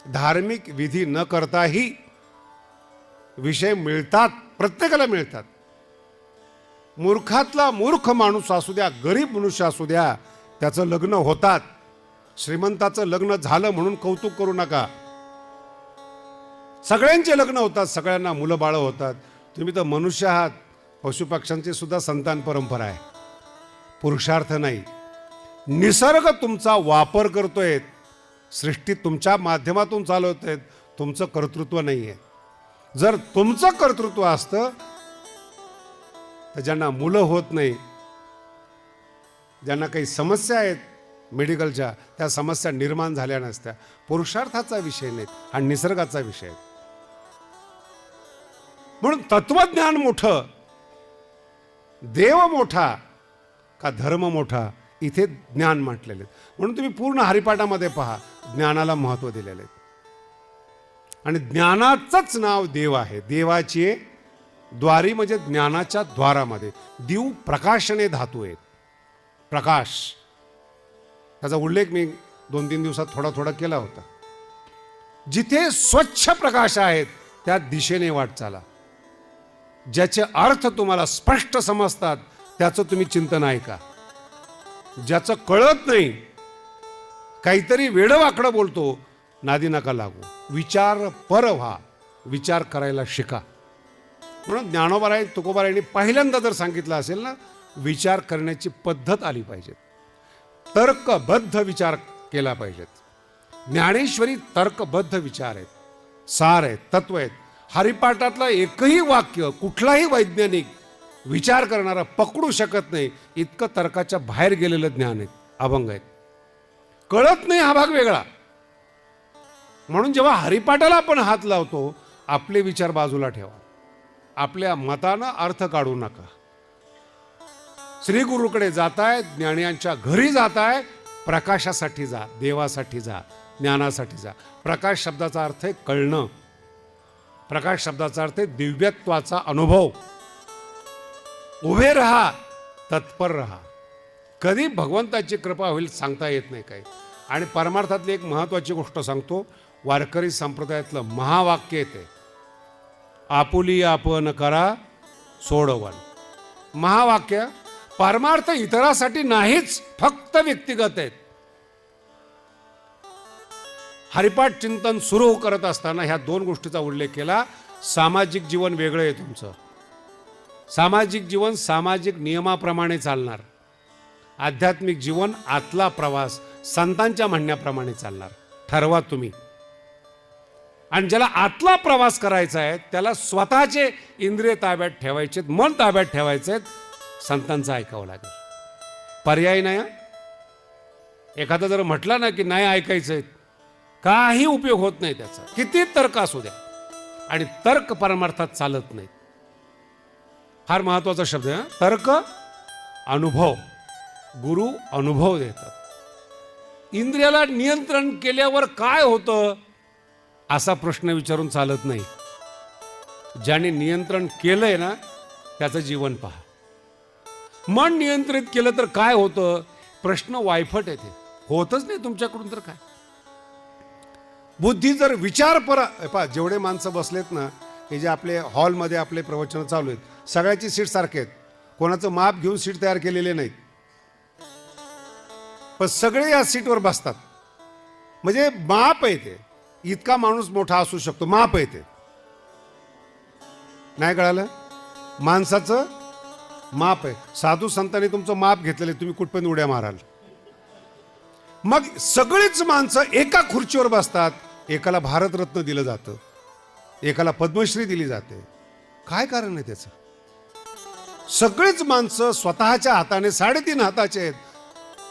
धार्मिक विधी न करताही विषय मिळतात, प्रत्येकाला मिळतात. मूर्खातला मूर्ख माणूस असू द्या, गरीब मनुष्य असू द्या, त्याचं लग्न होतात. श्रीमंताचं लग्न झालं म्हणून कौतुक करू नका. सगळ्यांचे लग्न होतात, सगळ्यांना मुलं बाळं होतात. तुम्ही तर मनुष्य आहात, पशुपक्ष्यांची सुद्धा संतान परंपरा आहे. पुरुषार्थ नाही, निसर्ग तुमचा वापर करतोय, सृष्टी तुमच्या माध्यमातून चालवतोय, तुमचं कर्तृत्व नाही आहे. जर तुमचं कर्तृत्व असतं तर ज्यांना मुलं होत नाही, ज्यांना काही समस्या आहेत मेडिकलच्या, त्या समस्या निर्माण झाल्या नसत्या. पुरुषार्थाचा विषय नाही, हा निसर्गाचा विषय आहे. म्हणून तत्वज्ञान मोठं, देव मोठा का धर्म मोठा, इथे ज्ञान म्हटलेले. म्हणून तुम्ही पूर्ण हरिपाठामध्ये पहा, ज्ञानाला महत्त्व दिलेले आहे. आणि ज्ञानाचंच नाव देव आहे. देवाची द्वारी म्हणजे ज्ञानाच्या द्वारामध्ये. दिव प्रकाशने धातू आहेत, प्रकाश. त्याचा उल्लेख मी 2-3 दिवसात थोडा थोडा केला होता. जिथे स्वच्छ प्रकाश आहेत त्या दिशेने वाट चाला. ज्याचे अर्थ तुम्हाला स्पष्ट समजतात त्याचं तुम्ही चिंतन ऐका. ज्याचं कळत नाही, काहीतरी वेडवाकडं बोलतो, नादी नका लागू. विचार पर व्हा, विचार करायला शिका. म्हणून ज्ञानोबाराय तुकोबारायांनी पहिल्यांदा जर सांगितलं असेल ना, विचार करण्याची पद्धत आली पाहिजे, तर्कबद्ध विचार केला पाहिजेत. ज्ञानेश्वरी तर्कबद्ध विचार आहेत, सार आहेत, तत्व आहेत. हरिपाठातलं एकही वाक्य कुठलाही वैज्ञानिक विचार करणारा पकडू शकत नाही, इतकं तर्काच्या बाहेर गेलेलं ज्ञान आहे, अभंग आहेत. कळत नाही हा भाग वेगळा. म्हणून जेव्हा हरिपाठाला आपण हात लावतो, आपले विचार बाजूला ठेवा, आपल्या मतानं अर्थ काढू नका. श्री गुरुकडे जाताय, ज्ञानियांच्या घरी जाताय, प्रकाशासाठी जा, देवासाठी जा, ज्ञानासाठी जा. प्रकाश शब्दाचा अर्थ आहे कळणं. प्रकाश शब्दाचा अर्थ आहे दिव्यत्वाचा अनुभव. उभे रहा, तत्पर रहा. कधी भगवंताची कृपा होईल सांगता येत नाही काही. आणि परमार्थातली एक महत्त्वाची गोष्ट सांगतो, वारकरी संप्रदायातलं महावाक्य येते, आपुली आपण करा सोडवन. महावाक्य परमार्थ इतरासाठी नाहीच, फक्त व्यक्तिगत आहेत. हरिपाठ चिंतन सुरू करत असताना ह्या 2 गोष्टीचा उल्लेख केला. सामाजिक जीवन वेगळं आहे तुमचं. सामाजिक जीवन सामाजिक नियमाप्रमाणे चालणार. आध्यात्मिक जीवन आतला प्रवास संतांच्या म्हणण्याप्रमाणे चालणार. ठरवा तुम्ही. आणि ज्याला आतला प्रवास करायचा आहे त्याला स्वतःचे इंद्रिय ताब्यात ठेवायचे, मन ताब्यात ठेवायचे, संतांचं ऐकावं लागेल. पर्याय नाही. एखादा जर म्हटलं ना की नाही ऐकायचंय, काही उपयोग होत नाही त्याचा, किती तर्क असू द्या. आणि तर्क परमार्थात चालत नाही. फार महत्वाचा शब्द आहे तर्क. अनुभव, गुरु अनुभव देतात. इंद्रियाला नियंत्रण केल्यावर काय होतं असा प्रश्न विचारून चालत नाही. ज्याने नियंत्रण केलंय ना त्याचं जीवन पहा. मन नियंत्रित केलं तर काय होतं, प्रश्न वायफट येते, होतच नाही तुमच्याकडून तर काय. बुद्धी जर विचार पहा, जेवढे माणसं बसलेत ना, हे जे आपले हॉलमध्ये आपले प्रवचन चालू आहेत, सगळ्याची सीट सारखे आहेत. कोणाचं माप घेऊन सीट तयार केलेले नाहीत, पण सगळे या सीटवर बसतात. म्हणजे माप आहे ते. इतका माणूस मोठा असू शकतो, माप आहे ते. नाही कळालं? माणसाचं माप आहे. साधू संतांनी तुमचं माप घेतलेलं, तुम्ही कुठपर्यंत उड्या माराल. मग सगळीच माणसं एका खुर्चीवर बसतात. एकाला भारतरत्न दिलं जातं, एकाला पद्मश्री दिली जाते. काय कारण आहे त्याचं? सगळीच माणसं स्वतःच्या हाताने 3.5 हाताचे आहेत.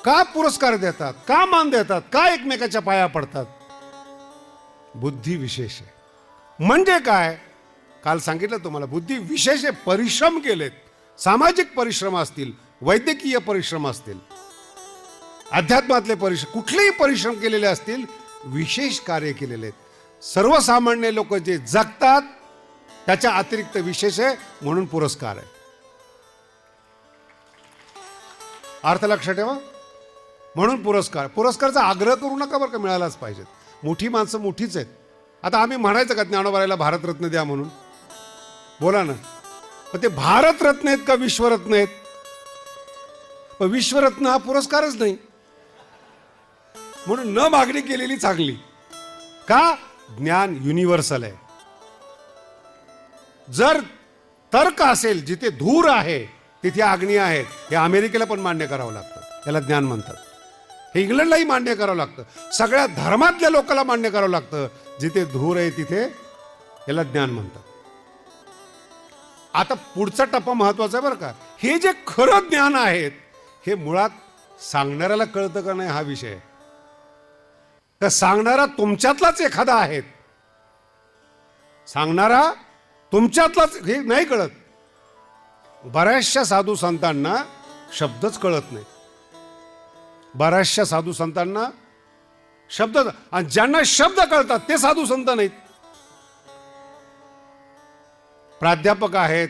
का पुरस्कार देतात, का मान देतात, का एकमेकाच्या पाया पडतात? बुद्धी विशेष आहे. म्हणजे काय, काल सांगितलं तुम्हाला, बुद्धी विशेष आहे. परिश्रम केलेत, सामाजिक परिश्रम असतील, वैद्यकीय परिश्रम असतील, अध्यात्मातले परिश्रम, कुठलेही परिश्रम केलेले असतील, विशेष कार्य केलेले आहेत. सर्वसामान्य लोक जे जगतात त्याच्या अतिरिक्त विशेष आहे, म्हणून पुरस्कार आहे. अर्थ लक्षात ठेवा. म्हणून पुरस्कार. पुरस्काराचा आग्रह करू नका बरं का, मिळालाच पाहिजे. मोठी माणसं मोठीच आहेत. आता आम्ही म्हणायचं का ज्ञानोबारायला भारतरत्न द्या म्हणून? बोला ना. पण ते भारतरत्न आहेत का विश्वरत्न आहेत? पण विश्वरत्न हा पुरस्कारच नाही, म्हणून न मागणी केलेली चांगली. का? ज्ञान युनिव्हर्सल आहे. जर तर्क असेल, जिथे धूर आहे तिथे अग्नी आहेत, हे अमेरिकेला पण मान्य करावं लागतं, त्याला ज्ञान म्हणतात. हे इंग्लंडलाही मान्य करावं लागतं, सगळ्या धर्मातल्या लोकांना मान्य करावं लागतं. जिथे धूर आहे तिथे याला ज्ञान म्हणतात. आता पुढचा टप्पा महत्वाचा आहे बरं का. हे जे खरं ज्ञान आहेत हे मुळात सांगणाऱ्याला कळतं का नाही हा विषय आहे. तर सांगणारा तुमच्यातलाच एखादा आहे, सांगणारा तुमच्यातलाच, हे नाही कळत. बऱ्याचशा साधू संतांना शब्दच कळत नाही. बऱ्याचशा साधू संतांना शब्द, आणि ज्यांना शब्द कळतात ते साधू संत नाहीत. प्राध्यापक आहेत,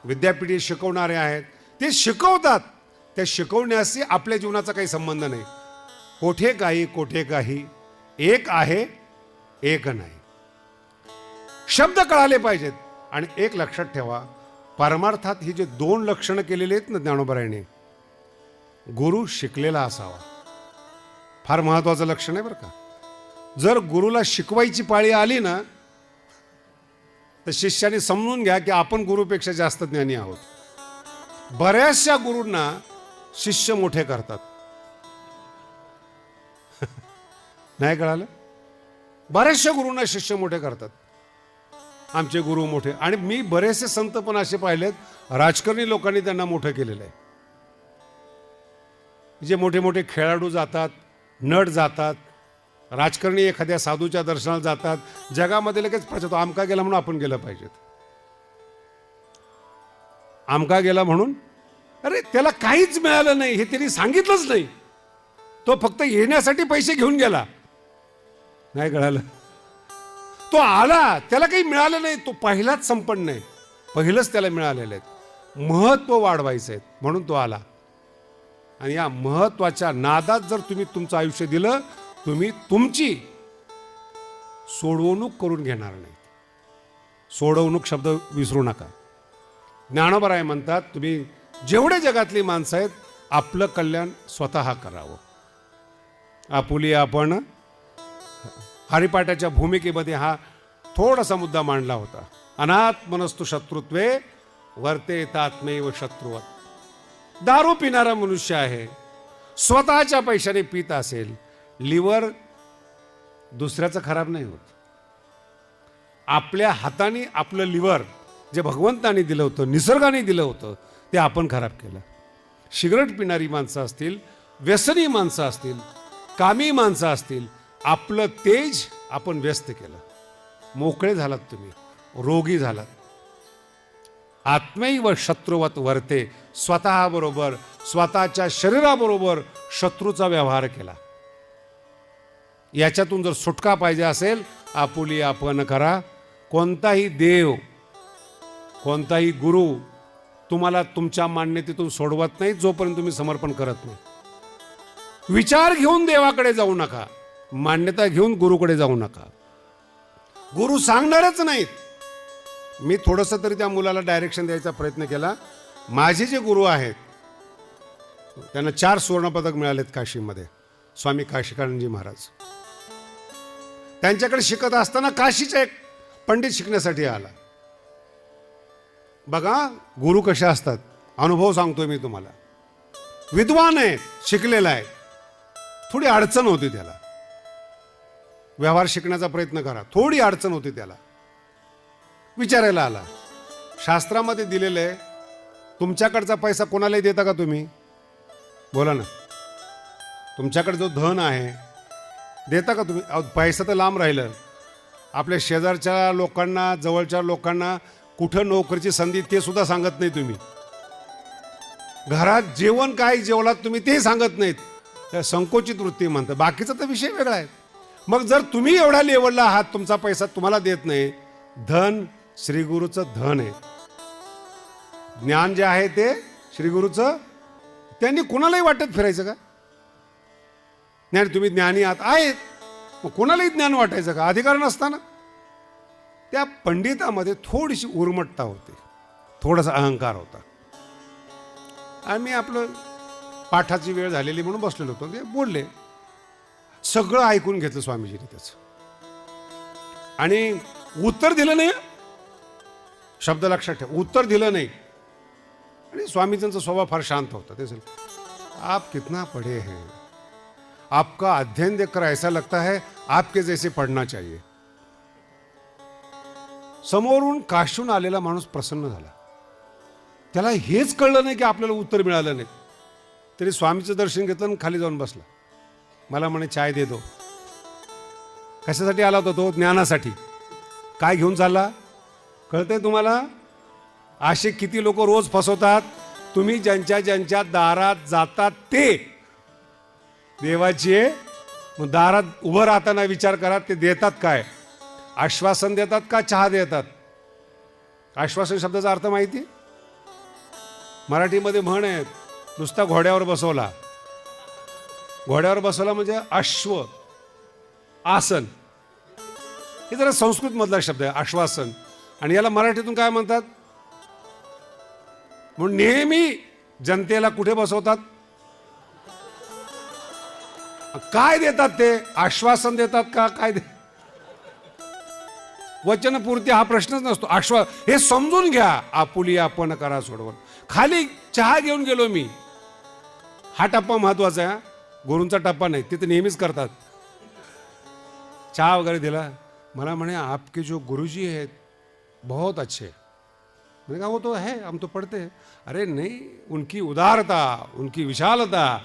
विद्यापीठी शिकवणारे आहेत, ते शिकवतात, त्या शिकवण्याशी आपल्या जीवनाचा काही संबंध नाही. कोठे काही, एक आहे एक नाही. शब्द कळाले पाहिजेत. आणि एक लक्षात ठेवा, परमार्थात ही जे 2 लक्षणं केलेली आहेत ना ज्ञानोबारायांनी, गुरु शिकलेला असावा, फार महत्वाचं लक्षण आहे बरं का. जर गुरुला शिकवायची पाळी आली ना, तर शिष्याने समजून घ्या की आपण गुरुपेक्षा जास्त ज्ञानी आहोत. बऱ्याचशा गुरूंना शिष्य मोठे करतात. नाही कळालं? बऱ्याचशा गुरूंना शिष्य मोठे करतात. आमचे गुरु मोठे. आणि मी बरेचसे संत पण असे पाहिलेत, राजकारणी लोकांनी त्यांना मोठं केलेलं आहे. जे मोठे मोठे खेळाडू जातात, नट जातात, राजकारणी एखाद्या साधूच्या दर्शनाला जातात, जगामध्ये लगेच प्रचार, आमका गेला म्हणून आपण गेलं पाहिजेत, आमका गेला म्हणून. अरे त्याला काहीच मिळालं नाही, हे त्यांनी सांगितलंच नाही. तो फक्त येण्यासाठी पैसे घेऊन गेला. नाही कळालं? तो आला, त्याला काही मिळालं नाही, तो पहिलाच संपन्न आहे, पहिलंच त्याला मिळालेलं आहे. महत्व वाढवायचं आहे म्हणून तो आला. आणि या महत्वाच्या नादात जर तुम्ही तुमचं आयुष्य दिलं, तुम्ही तुमची सोडवणूक करून घेणार नाही. सोडवणूक शब्द विसरू नका. ज्ञानोबराय म्हणतात, तुम्ही जेवढे जगातली माणसं आहेत, आपलं कल्याण स्वतः करावं. आपुली आपण. हरिपाठाच्या भूमिकेमध्ये हा थोडासा मुद्दा मांडला होता. अनात्मनस्तु शत्रुत्वे वर्ते तात्मेव शत्रुवत. दारू पिणारा मनुष्य आहे, स्वतःच्या पैशाने पित असेल, लिव्हर दुसऱ्याचं खराब नाही होत. आपल्या हाताने आपलं लिव्हर जे भगवंताने दिलं होतं, निसर्गाने दिलं होतं, ते आपण खराब केलं. सिगरेट पिणारी माणसं असतील, व्यसनी माणसं असतील, कामी माणसं असतील, आपलं तेज आपण व्यस्त केलं. मोकळे झालात तुम्ही, रोगी झालात. आत्मैव शत्रुवत वर्ते. स्वतः बरोबर, स्वतःच्या शरीराबरोबर शत्रूचा व्यवहार केला. याच्यातून जर सुटका पाहिजे असेल, आपुली आपण करा. कोणताही देव, कोणताही गुरु तुम्हाला तुमच्या मान्यतेतून सोडवत नाही जोपर्यंत तुम्ही समर्पण करत नाही. विचार घेऊन देवाकडे जाऊ नका, मान्यता घेऊन गुरुकडे जाऊ नका. गुरु सांगणारच नाहीत. मी थोडंसं तरी त्या मुलाला डायरेक्शन द्यायचा प्रयत्न केला. माझे जे गुरु आहेत त्यांना 4 सुवर्णपदक मिळालेत काशीमध्ये, स्वामी काशिकानंदजी महाराज. त्यांच्याकडे शिकत असताना काशीचा एक पंडित शिकण्यासाठी आला. बघा गुरु कसे असतात, अनुभव सांगतोय मी तुम्हाला. विद्वान आहे, शिकलेला आहे, थोडी अडचण होती त्याला. व्यवहार शिकण्याचा प्रयत्न करा, थोडी अडचण होती त्याला. विचारायला आला. शास्त्रामध्ये दिलेलं आहे, तुमच्याकडचा पैसा कोणालाही देता का तुम्ही? बोला ना. तुमच्याकडे जो धन आहे देता का तुम्ही? पैसा तर लांब राहिलं. आपल्या शेजारच्या लोकांना, जवळच्या लोकांना कुठं नोकरीची संधी ते सुद्धा सांगत नाही तुम्ही. घरात जेवण काय जेवलात तुम्ही ते सांगत नाहीत. त्या संकोचित वृत्ती म्हणतात. बाकीचा तर विषय वेगळा आहे. मग जर तुम्ही एवढ्या लेवलला आहात, तुमचा पैसा तुम्हाला देत नाही, धन श्रीगुरूचं धन आहे. ज्ञान जे आहे ते श्रीगुरूचं. त्यांनी कुणालाही वाटत फिरायचं का? नाही तुम्ही ज्ञानी आहात आहेत, मग कोणालाही ज्ञान वाटायचं का? अधिकार नसताना. त्या पंडितामध्ये थोडीशी उर्मटता होती, थोडासा अहंकार होता. आम्ही आपलं पाठाची वेळ झालेली म्हणून बसलेलो होतो. ते बोलले, सगळं ऐकून घेतलं स्वामीजीने त्याचं आणि उत्तर दिलं नाही. शब्द लक्षात ठेव, उत्तर दिलं नाही. आणि स्वामीजींचा स्वभाव फार शांत होता. ते आप कितना पढ़े हैं, आपका अध्ययन देखकर ऐसा लगता है आपके जैसे पढ़ना चाहिए. समोरून काशून आलेला माणूस प्रसन्न झाला. त्याला हेच कळलं नाही की आपल्याला उत्तर मिळालं नाही. तरी स्वामीचं दर्शन घेतलं आणि खाली जाऊन बसला. मला म्हणे चाय दे दो. कशासाठी आला होता तो? ज्ञानासाठी. काय घेऊन चालला कळतंय तुम्हाला? असे किती लोक रोज फसवतात. तुम्ही ज्यांच्या ज्यांच्या दारात जातात ते देवाची आहे. मग दारात उभं राहताना विचार करा ते देतात काय? आश्वासन देतात का चहा देतात? आश्वासन शब्दाचा अर्थ माहिती? मराठीमध्ये म्हण आहे, नुसता घोड्यावर बसवला. घोड्यावर बसवला म्हणजे अश्व आसन. हे जरा संस्कृत मधला शब्द आहे आश्वासन. आणि याला मराठीतून काय म्हणतात? म्हणून नेहमी जनतेला कुठे बसवतात? काय देतात ते? आश्वासन देतात का काय? वचनपूर्ती हा प्रश्नच नसतो. हे समजून घ्या. आपुली आपण करा सोडवून. खाली चहा घेऊन गेलो मी. हा टप्पा महत्वाचा आहे. गुरूंचा टप्पा नाही, तिथे नेहमीच करतात. चहा वगैरे दिला. मला म्हणे आपके जो गुरुजी आहेत बहुत अच्छे. मैंने कहा वो तो है, हम तो पढ़ते हैं. अरे नहीं, उनकी उदारता, उनकी विशालता,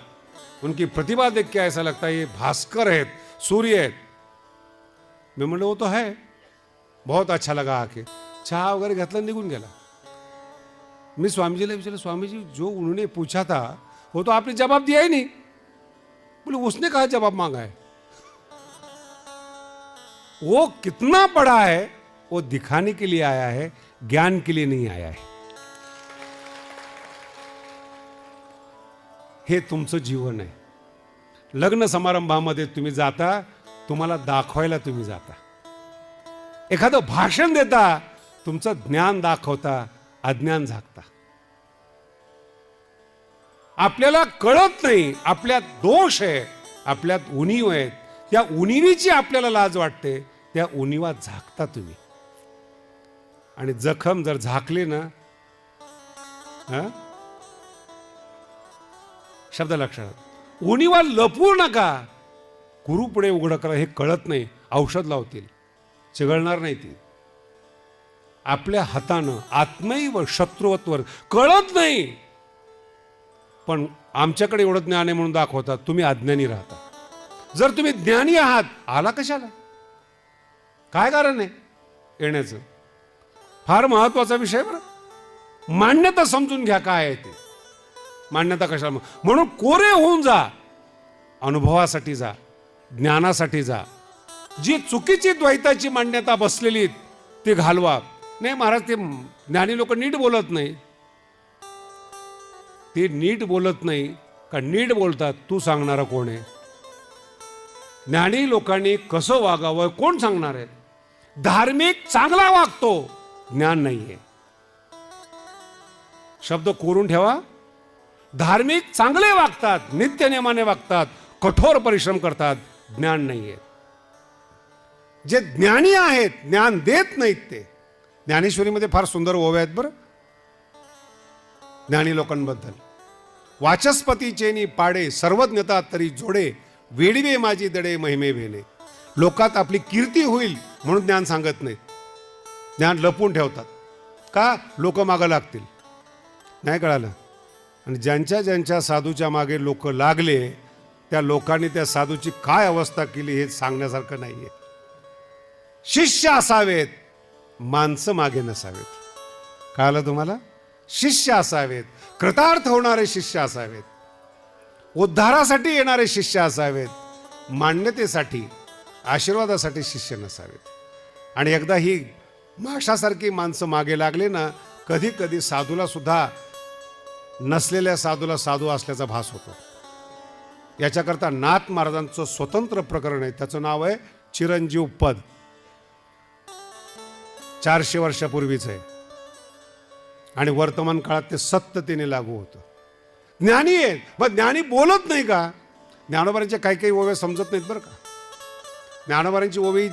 उनकी प्रतिभा देख के ऐसा लगता है ये भास्कर आहेत, सूर्य आहेत. मैं म्हणलं वो तो है, बहुत अच्छा लगा आके. चहा वगैरे घेतला निघून गेला. मी स्वामीजीला विचारलं, स्वामीजी जो उन्होंने पूछा था वो तो आपने जवाब दिया ही नहीं. बोले उसने कहा जवाब मांगा है. वो कितना पढ़ा है वो दिखाने के लिए आया है, ज्ञान के लिए नहीं आया है. हे तुमचं जीवन आहे. लग्न समारंभामध्ये तुम्ही जाता, तुम्हाला दाखवायला तुम्ही जाता. एखादं भाषण देता, तुमचं ज्ञान दाखवता, अज्ञान झाकता. आपल्याला कळत नाही, आपल्यात दोष आहे, आपल्यात उणीव आहेत. त्या उणीवीची आपल्याला लाज वाटते. त्या उणीवा झाकता तुम्ही. आणि जखम जर झाकली ना, शब्द लक्षात, उणीवा लपवू नका. गुरु पुढे उघड करा. हे कळत नाही, औषध लावतील, चिघळणार नाही ती. आपल्या हातानं आत्मैव शत्रुत्वर कळत नाही, पण आमच्याकडे एवढं ज्ञान आहे म्हणून दाखवतात. तुम्ही अज्ञानी राहता. जर तुम्ही ज्ञानी आहात, आला कशाला? काय कारण आहे येण्याचं? फार महत्वाचा विषय बरं. मान्यता समजून घ्या काय आहे ते. मान्यता कशाला? म्हणून कोरे होऊन जा. अनुभवासाठी जा, ज्ञानासाठी जा. जी चुकीची द्वैताची मान्यता बसलेली ती घालवा. नाही महाराज, ते ज्ञानी लोक नीट बोलत नाही. ते नीट बोलत नाही का नीट बोलतात? तू सांगणारा कोण आहे? ज्ञानी लोकांनी कसं वागावं कोण सांगणार आहे? धार्मिक चांगला वागतो, ज्ञान नाहीये. शब्द कोरून ठेवा. धार्मिक चांगले वागतात, नित्य नियमाने वागतात, कठोर परिश्रम करतात, ज्ञान नाहीये. जे ज्ञानी आहेत, ज्ञान देत नाहीत ते. ज्ञानेश्वरीमध्ये फार सुंदर ओव्या आहेत बरं ज्ञानी लोकांबद्दल. वाचस्पतीचेनी पाडे, सर्वज्ञता तरी जोडे, वेडवे माझी दडे महिमे भेने. लोकात आपली कीर्ती होईल म्हणून ज्ञान सांगत नाहीत. ज्ञान लपवून ठेवतात. का? लोक मागं लागतील. नाही कळालं? आणि ज्यांच्या ज्यांच्या साधूच्या मागे लोक लागले, त्या लोकांनी त्या साधूची काय अवस्था केली हे सांगण्यासारखं नाहीये. शिष्य असावेत, माणसं मागे नसावेत. कळालं तुम्हाला? शिष्य असावेत, कृतार्थ होणारे शिष्य असावेत, उद्धारासाठी येणारे शिष्य असावेत, मान्यतेसाठी आशीर्वादासाठी शिष्य नसावेत. आणि एकदा ही माशासारखी माणसं मागे लागले ना, कधी कधी साधूला सुद्धा नसलेल्या साधूला साधू असल्याचा भास होतो. याच्याकरता नाथ महाराजांचं स्वतंत्र प्रकरण आहे, त्याचं नाव आहे चिरंजीव पद. 400 वर्षापूर्वीच आहे आणि वर्तमान काळात ते सत्यतेने लागू होतं. ज्ञानी आहे, मग ज्ञानी बोलत नाही का? ज्ञानोबांच्या काही काही ओव्या समजत नाहीत बरं का. ज्ञानोबांची ओवी,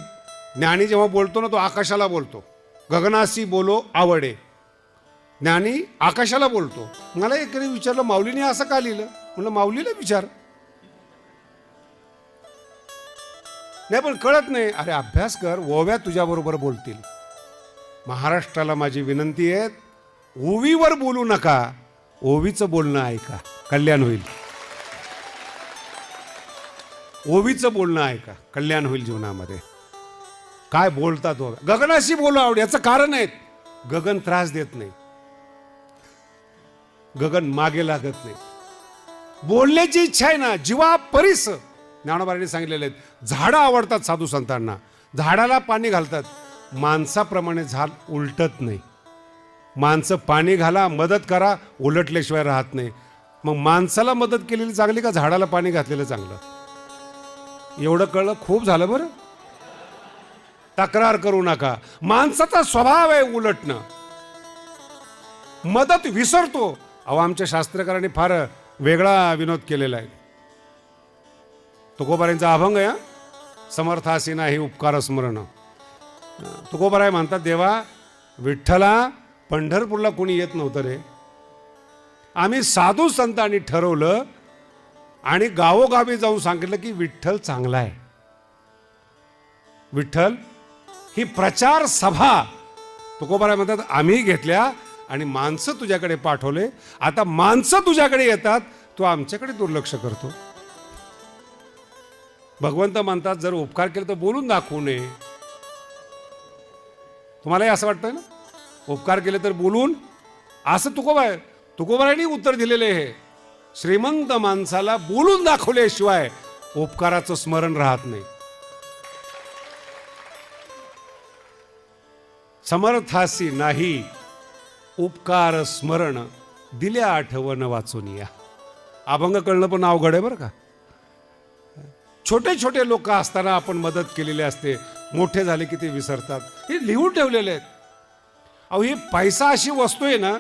ज्ञानी जेव्हा बोलतो ना तो आकाशाला बोलतो, गगनासी बोलो आवडे. ज्ञानी आकाशाला बोलतो. मला एकाने विचारलं माऊलीने असं का लिहिलं? म्हणलं माऊलीला विचार. नाही पण कळत नाही. अरे अभ्यास कर, ओव्या तुझ्याबरोबर बोलतील. महाराष्ट्राला माझी विनंती आहे, ओवीवर बोलू नका, ओवीचं बोलणं ऐका, कल्याण होईल. ओवीचं बोलणं ऐका, कल्याण होईल जीवनामध्ये. काय बोलतात ओव्या? गगनाशी बोलू आवड, याचं कारण आहे गगन त्रास देत नाही, गगन मागे लागत नाही. बोलण्याची इच्छा आहे ना, जीवा परीस. ज्ञानोबांनी सांगितलेले आहेत, झाडं आवडतात साधू संतांना, झाडाला पाणी घालतात. माणसाप्रमाणे झाड उलटत नाही. माणसं पाणी घाला, मदत करा, उलटल्याशिवाय राहत नाही. मग माणसाला मदत केलेली चांगली का झाडाला पाणी घातलेलं चांगलं? एवढं कळलं, खूप झालं बरं. तक्रार करू नका. माणसाचा स्वभाव आहे उलटणं, मदत विसरतो. अहो आमच्या शास्त्रकारांनी फार वेगळा विनोद केलेला आहे. तुकोबारायांचा अभंग आहे, समर्थासी नाही उपकार स्मरण. तुकोबाराय म्हणतात, देवा विठ्ठला पंढरपूरला कोणी येत नव्हतं रे, आम्ही साधू संतांनी ठरवलं आणि गावोगावी जाऊन सांगितलं की विठ्ठल चांगला आहे. विठ्ठल ही प्रचार सभा तुकोबाराय म्हणतात आम्ही घेतल्या आणि माणसं तुझ्याकडे पाठवले. आता माणसं तुझ्याकडे येतात, तू आमच्याकडे दुर्लक्ष करतो. भगवंत म्हणतात जर उपकार केले तर बोलून दाखवू नये. तुम्हालाही असं वाटतं ना, उपकार केले तर बोलून? असं तुकोबारायांनी उत्तर दिलेले आहे. श्रीमंत माणसाला बोलून दाखवल्याशिवाय उपकाराचं स्मरण राहत नाही. समर्थासी नाही उपकार स्मरण, दिल्या आठवण वाचून या. अभंग कळणं पण अवघड आहे बरं का. छोटे छोटे लोक असताना आपण मदत केलेली असते, मोठे झाले की ते विसरतात. हे लिहून ठेवलेले आहेत. अहो ही पैसा अशी वस्तू आहे ना,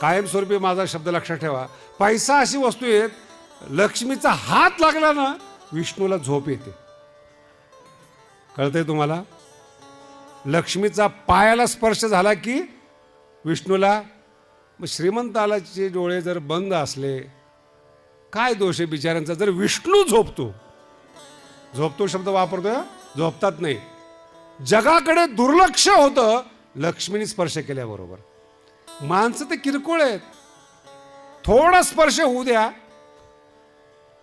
कायमस्वरूपी माझा शब्द लक्षात ठेवा, पैसा अशी वस्तू आहे, लक्ष्मीचा हात लागला ना विष्णूला झोप येते. कळतंय तुम्हाला? लक्ष्मीचा पायाला स्पर्श झाला की विष्णूला. मग श्रीमंतालाचे डोळे जर बंद असले, काय दोष आहे बिचाऱ्यांचा? जर विष्णू झोपतो शब्द वापरतोय, झोपतात नाही, जगाकडे दुर्लक्ष होतं लक्ष्मीने स्पर्श केल्याबरोबर. माणसं ते किरकोळ आहेत, थोडा स्पर्श होऊ द्या,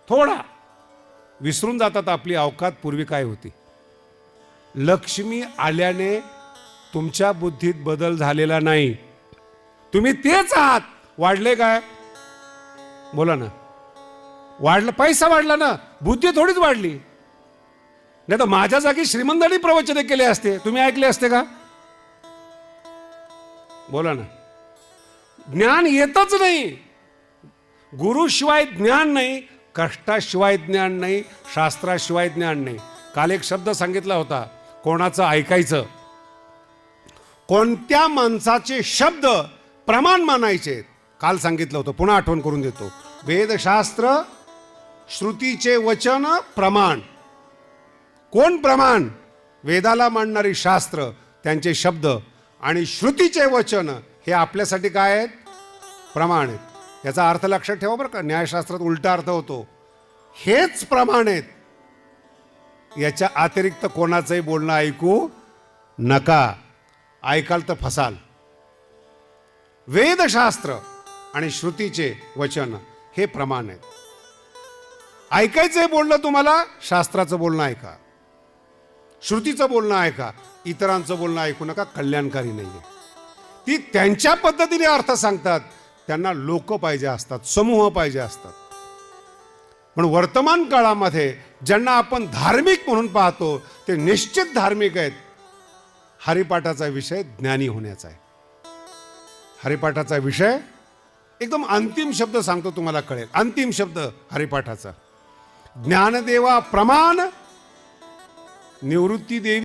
थोडा विसरून जातात आपली अवकात पूर्वी काय होती. लक्ष्मी आल्याने तुमच्या बुद्धीत बदल झालेला नाही, तुम्ही तेच आहात. वाढले काय? बोला ना. वाढलं, पैसा वाढला ना, बुद्धी थोडीच वाढली. नाही तर माझ्या जागी श्रीमंतांनी प्रवचने केले असते, तुम्ही ऐकले असते का? बोला ना. ज्ञान येतच नाही. गुरुशिवाय ज्ञान नाही, कष्टाशिवाय ज्ञान नाही, शास्त्राशिवाय ज्ञान नाही. काल एक शब्द सांगितला होता, कोणाचं ऐकायचं? कोणत्या माणसाचे शब्द प्रमाण मानायचे? काल सांगितलं होतं, पुन्हा आठवण करून देतो. वेदशास्त्र, श्रुतीचे वचन, प्रमाण. कोण प्रमाण? वेदाला मांडणारी शास्त्र, त्यांचे शब्द, आणि श्रुतीचे वचन हे आपल्यासाठी काय आहेत? प्रमाण आहेत. याचा अर्थ लक्षात ठेवा बरं का, न्यायशास्त्रात उलटा अर्थ होतो. हेच प्रमाण आहेत, याच्या अतिरिक्त कोणाचंही बोलणं ऐकू नका. ऐकाल तर फसाल. वेदशास्त्र आणि श्रुतीचे वचन हे प्रमाण आहेत. ऐकायचंय बोलणं तुम्हाला, शास्त्राचं बोलणं ऐका, श्रुतीचं बोलणं ऐका, इतरांचं बोलणं ऐकू नका, कल्याणकारी नाहीये. ती त्यांच्या पद्धतीने अर्थ सांगतात, त्यांना लोक पाहिजे असतात, समूह पाहिजे असतात. पण वर्तमान काळामध्ये ज्यांना आपण धार्मिक म्हणून पाहतो ते निश्चित धार्मिक आहेत. हरिपाठाचा विषय ज्ञानी होण्याचा आहे. हरिपाठाचा विषय एकदम अंतिम शब्द सांगतो, तुम्हाला कळेल. अंतिम शब्द हरिपाठाचा. ज्ञानदेवा प्रमाण, निवृत्ती देवी